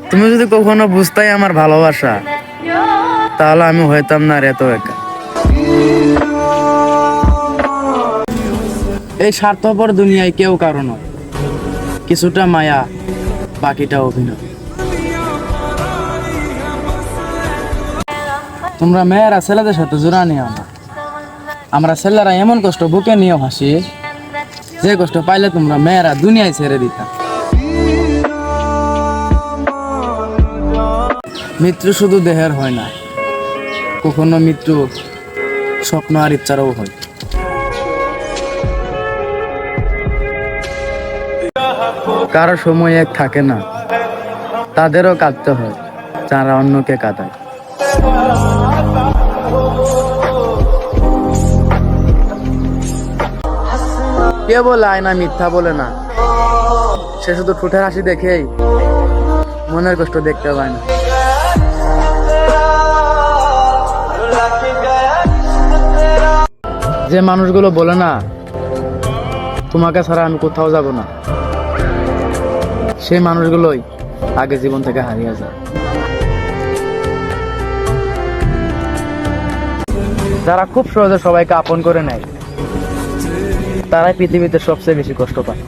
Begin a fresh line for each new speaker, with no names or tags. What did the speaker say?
তুমি যদি কখনো বুঝতাই আমার ভালোবাসা, তাহলে আমি হইতাম না আর এত একা। এই স্বার্থপর দুনিয়ায় কেউ কারো নয়, কিছুটা মায়া, বাকিটা অভিনয়। তোমরা মেয়েরা ছেলেদের সাথে জোড়া নিও না। আমরা ছেলেরা এমন কষ্ট বুকে নিয়ে হাসি, যে কষ্ট পাইলে তোমরা মেয়েরা দুনিয়ায় ছেড়ে দিতা। মৃত্যু শুধু দেহের হয় না, কখনো মৃত্যু স্বপ্ন আর ইচ্ছারও হয়। কারো সময় এক থাকে না, তাদেরও কাঁদতে হয় যারা অন্যকে কাঁদায়। কে বলে আয়না মিথ্যা বলে না, সে শুধু ঠোঁটের হাসি দেখেই মনের কষ্ট দেখতে পায় না। যে মানুষগুলো বলে না তোমাকে ছাড়া আমি কোথাও যাব না, সেই মানুষগুলোই আগে জীবন থেকে হারিয়ে যায়। যারা খুব সহজে সবাইকে আপন করে নেয়, তারাই পৃথিবীতে সবচেয়ে বেশি কষ্ট পায়।